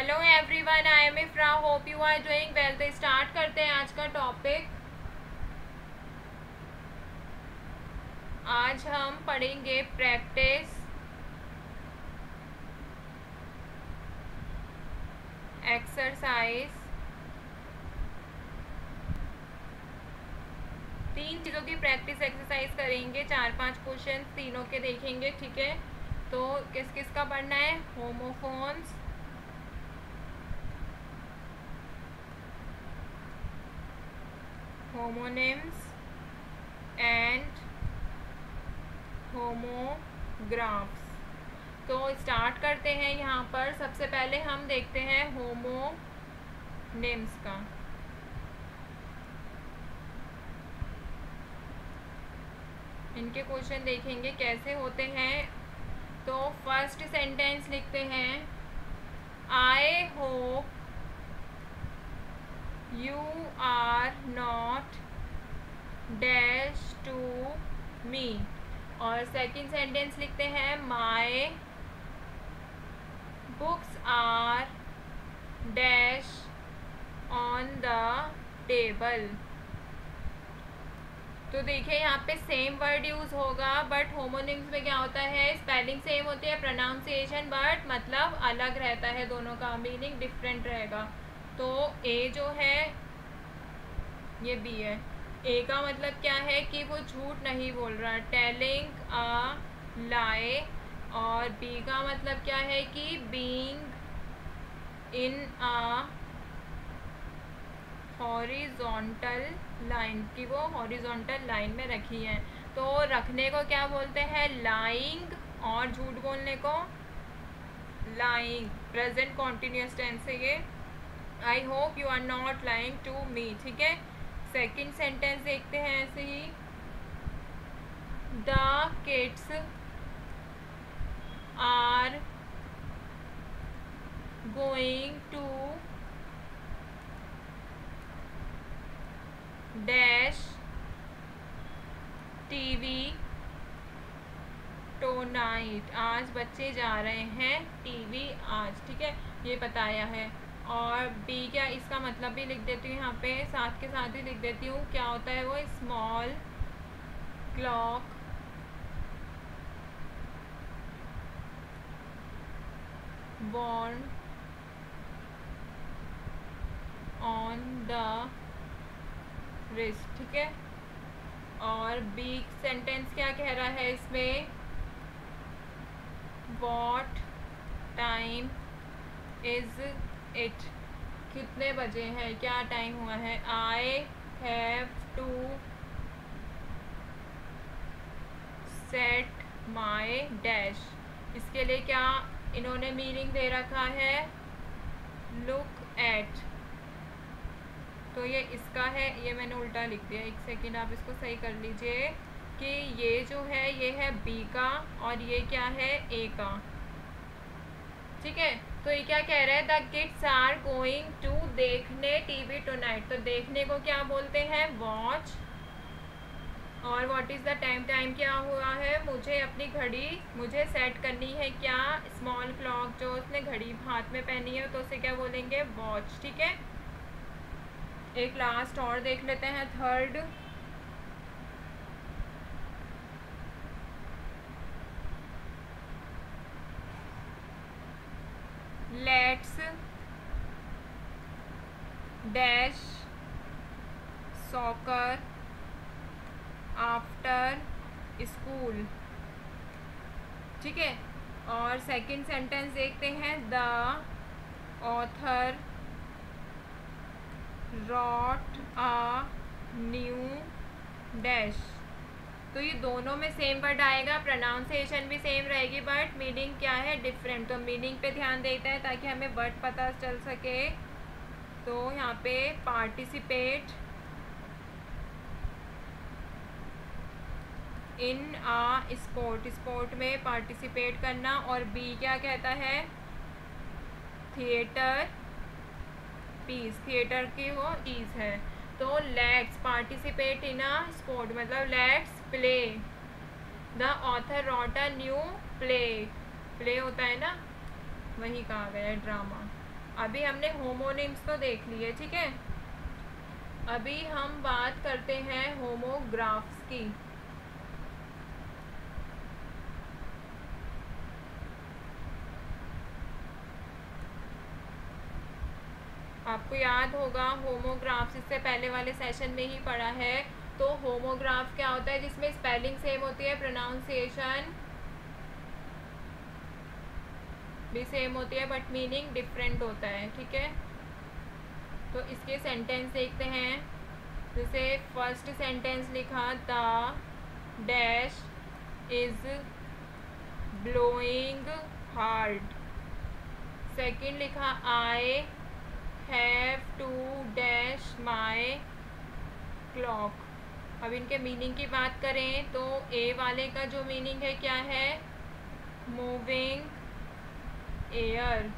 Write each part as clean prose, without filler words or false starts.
Hello everyone, I am Ifra, hope you are doing well. तो start करते हैं आज का टॉपिक। आज हम पढ़ेंगे प्रैक्टिस एक्सरसाइज। 3 चीज़ों की प्रैक्टिस एक्सरसाइज करेंगे, 4-5 क्वेश्चन तीनों के देखेंगे, ठीक है। तो किस किस का पढ़ना है? Homophones, homonyms and homographs. तो स्टार्ट करते हैं। यहाँ पर सबसे पहले हम देखते हैं होमोनिम्स का। इनके क्वेश्चन देखेंगे कैसे होते हैं। तो फर्स्ट सेंटेंस लिखते हैं, I hope you are not dash to me. और सेकंड सेंटेंस लिखते हैं, my books are dash on the table. तो देखिए यहाँ पे सेम वर्ड यूज़ होगा, बट होमोनिम्स में क्या होता है, स्पेलिंग सेम होती है, प्रोनाउंसिएशन बट मतलब अलग रहता है, दोनों का मीनिंग डिफरेंट रहेगा। तो ए जो है ये बी है। ए का मतलब क्या है कि वो झूठ नहीं बोल रहा, टेलिंग अ लाई। और बी का मतलब क्या है कि being in a horizontal line, की वो हॉरिजॉन्टल लाइन में रखी है। तो रखने को क्या बोलते हैं, लाइंग, और झूठ बोलने को लाइंग। प्रेजेंट कॉन्टिन्यूअस टेंस है ये। I hope you are not lying to me, ठीक है। सेकेंड सेंटेंस देखते हैं ऐसे ही, the kids are going to dash TV tonight. आज बच्चे जा रहे हैं टीवी आज, ठीक है, ये बताया है। और बी क्या, इसका मतलब भी लिख देती हूँ यहाँ पे, साथ के साथ ही लिख देती हूँ क्या होता है वो, small clock born on the wrist, ठीक है। और बी सेंटेंस क्या कह रहा है इसमें, वॉट टाइम इज इट, कितने बजे हैं, क्या टाइम हुआ है। I have to set my dash, इसके लिए क्या इन्होंने मीनिंग दे रखा है, लुक एट। तो ये इसका है, ये मैंने उल्टा लिख दिया, एक सेकेंड आप इसको सही कर लीजिए कि ये जो है ये है बी का और ये क्या है, ए का, ठीक है। तो ये क्या कह रहा है, the kids are going to, देखने टीवी टुनाइट। तो देखने को क्या बोलते हैं, वॉच। और what is the time, time क्या हुआ है, मुझे अपनी घड़ी मुझे सेट करनी है, क्या, स्मॉल क्लॉक, जो उसने घड़ी हाथ में पहनी है तो उसे क्या बोलेंगे, वॉच, ठीक है। एक लास्ट और देख लेते हैं, third. Let's dash soccer after school, ठीक है। और सेकंड सेंटेंस देखते हैं, the author wrote a new dash. तो ये दोनों में सेम वर्ड आएगा, प्रोनाउंसिएशन भी सेम रहेगी, बट मीनिंग क्या है, डिफरेंट। तो मीनिंग पे ध्यान देते हैं ताकि हमें वर्ड पता चल सके। तो यहाँ पे participate in a sport, sport में पार्टिसिपेट करना। और बी क्या कहता है, थिएटर पीस, थिएटर की वो पीस है। तो let's participate in a sport मतलब let's play, the author wrote a new play, play होता है ना, वही कहा गया है ड्रामा। अभी हमने होमोनिम्स तो देख लिए, ठीक है। अभी हम बात करते हैं होमोग्राफ्स की। आपको याद होगा होमोग्राफ्स इससे पहले वाले सेशन में ही पढ़ा है। तो होमोग्राफ क्या होता है? जिसमें स्पेलिंग सेम होती है, प्रोनाउंसिएशन भी सेम होती है, बट मीनिंग डिफरेंट होता है, ठीक है। तो इसके सेंटेंस देखते हैं। जैसे फर्स्ट सेंटेंस लिखा, the dash is blowing hard. Second लिखा, I have to dash my clock. अब इनके मीनिंग की बात करें तो ए वाले का जो मीनिंग है क्या है? Moving air.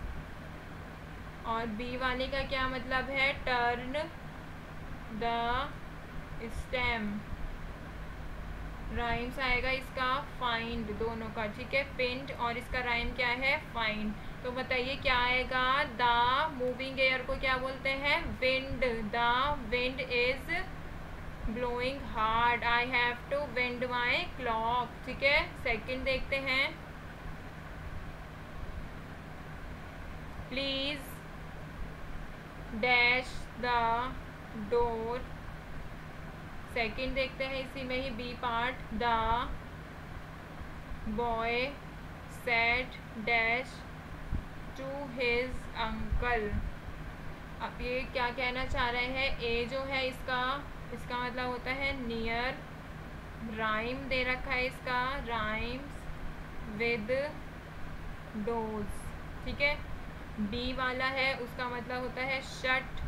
और बी वाले का क्या मतलब है? Turn the stem. राइम्स आएगा इसका फाइंड, दोनों का, ठीक है। पिंट और इसका राइम क्या है? फाइंड। तो बताइए क्या आएगा? द मूविंग एयर को क्या बोलते हैं? Wind. The wind is blowing hard. I have to wind my clock, ठीक है। सेकंड देखते हैं, please dash the door. Second देखते हैं इसी में ही B part, the boy said dash to his uncle. अब ये क्या कहना चाह रहे हैं? ए जो है इसका मतलब होता है नियर। राइम दे रखा है इसका, राइम्स विद डोज, ठीक है। बी वाला है उसका मतलब होता है शट।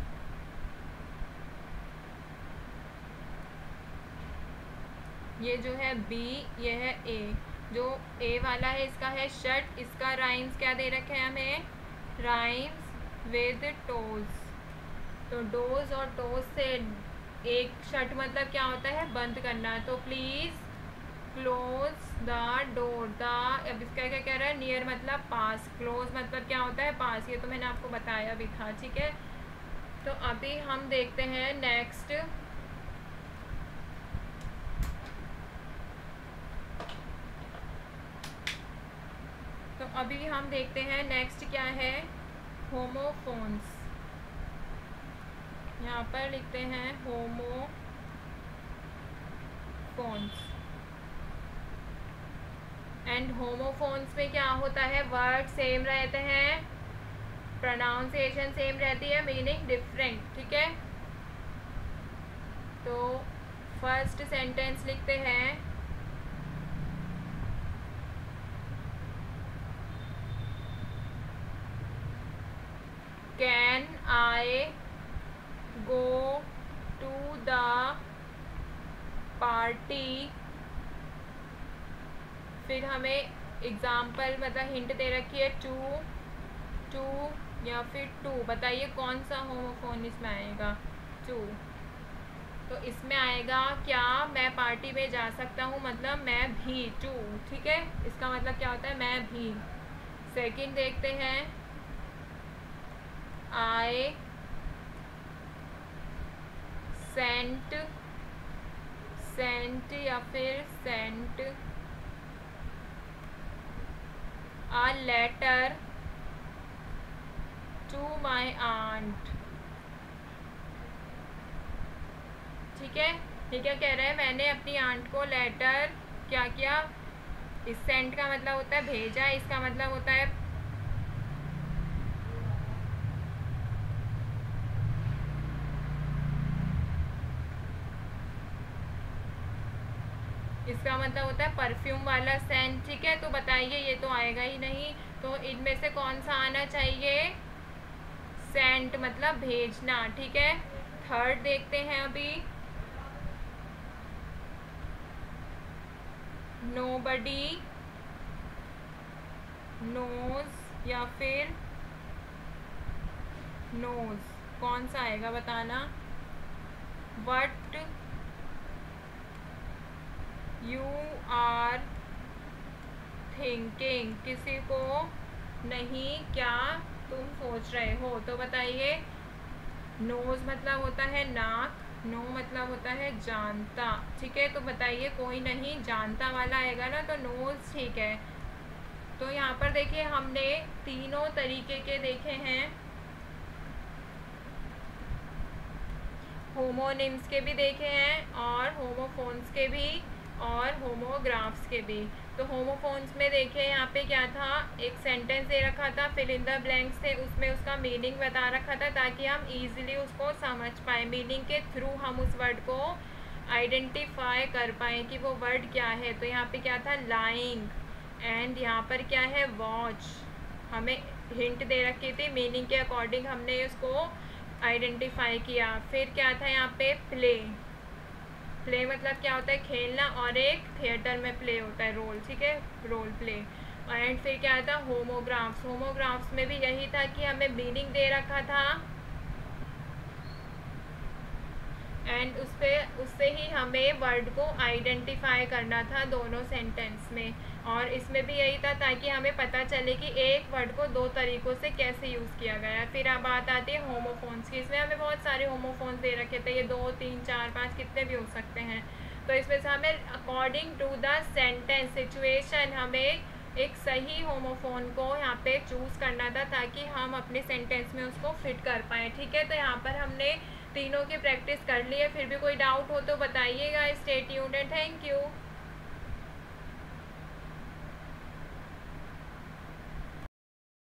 ये जो है बी, ये है ए। जो ए वाला है इसका है शट। इसका राइम्स क्या दे रखे हैं हमें? Rhymes with toes. तो डोज और टोज से एक शट मतलब क्या होता है? बंद करना। तो please close the door. The अब इसका क्या कह रहा है? नियर मतलब पास। क्लोज मतलब क्या होता है? पास। ये तो मैंने आपको बताया भी था, ठीक है। तो अभी हम देखते हैं नेक्स्ट। तो अभी हम देखते हैं नेक्स्ट क्या है? होमोफोन्स। यहाँ पर लिखते हैं होमोफोन्स। एंड होमोफोन्स में क्या होता है? वर्ड सेम रहते हैं, प्रोनाउंसिएशन सेम रहती है, मीनिंग डिफरेंट, ठीक है। तो फर्स्ट सेंटेंस लिखते हैं, can I go to the party. फिर हमें एग्जाम्पल मतलब हिंट दे रखी है, टू या फिर टू। बताइए कौन सा होमोफोन इसमें आएगा? टू। तो इसमें आएगा क्या? मैं पार्टी में जा सकता हूँ, मतलब मैं भी, टू, ठीक है। इसका मतलब क्या होता है? मैं भी। सेकंड देखते हैं, आई सेंट या फिर Saint a letter to my aunt, ठीक है। ये क्या कह रहा है? मैंने अपनी आंट को लेटर क्या किया? इस सेंट का मतलब होता है भेजा, इसका मतलब होता है परफ्यूम वाला सेंट, ठीक है। तो बताइए ये तो आएगा ही नहीं। तो इनमें से कौन सा आना चाहिए? सेंट मतलब भेजना, ठीक है। थर्ड देखते हैं अभी, नोबडी नोज या फिर नोज। कौन सा आएगा बताना? What you are thinking. किसी को नहीं क्या तुम सोच रहे हो। तो बताइए, नोज मतलब होता है नाक, नो मतलब होता है जानता, ठीक है। तो बताइए, कोई नहीं जानता वाला आएगा ना, तो नोज ठीक है। तो यहाँ पर देखिए हमने तीनों तरीके के देखे हैं, होमोनिम्स के भी देखे हैं और होमोफोन्स के भी और होमोग्राफ्स के भी। तो होमोफोन्स में देखिए यहाँ पे क्या था, एक सेंटेंस दे रखा था, फिल इन द ब्लैंक्स थे, उसमें उसका मीनिंग बता रखा था ताकि हम इजीली उसको समझ पाए, मीनिंग के थ्रू हम उस वर्ड को आइडेंटिफाई कर पाए कि वो वर्ड क्या है। तो यहाँ पे क्या था, लाइंग, एंड यहाँ पर क्या है, वॉच। हमें हिंट दे रखी थी, मीनिंग के अकॉर्डिंग हमने उसको आइडेंटिफाई किया। फिर क्या था यहाँ पे, प्ले। प्ले मतलब क्या होता है, खेलना, और एक थिएटर में प्ले होता है रोल, ठीक है, रोल प्ले। एंड फिर क्या था, होमोग्राफ्स। होमोग्राफ्स में भी यही था कि हमें मीनिंग दे रखा था एंड उससे ही हमें वर्ड को आइडेंटिफाई करना था दोनों सेंटेंस में। और इसमें भी यही था ताकि हमें पता चले कि एक वर्ड को दो तरीक़ों से कैसे यूज़ किया गया है। फिर अब बात आती है होमोफोन्स की। इसमें हमें बहुत सारे होमोफोन्स दे रखे थे, ये 2 3 4 5 कितने भी हो सकते हैं। तो इसमें से हमें according to the sentence situation हमें एक सही होमोफोन को यहाँ पे चूज़ करना था ताकि हम अपने सेंटेंस में उसको फिट कर पाएँ, ठीक है। तो यहाँ पर हमने तीनों की प्रैक्टिस कर ली है। फिर भी कोई डाउट हो तो बताइएगा। Stay tuned and thank you.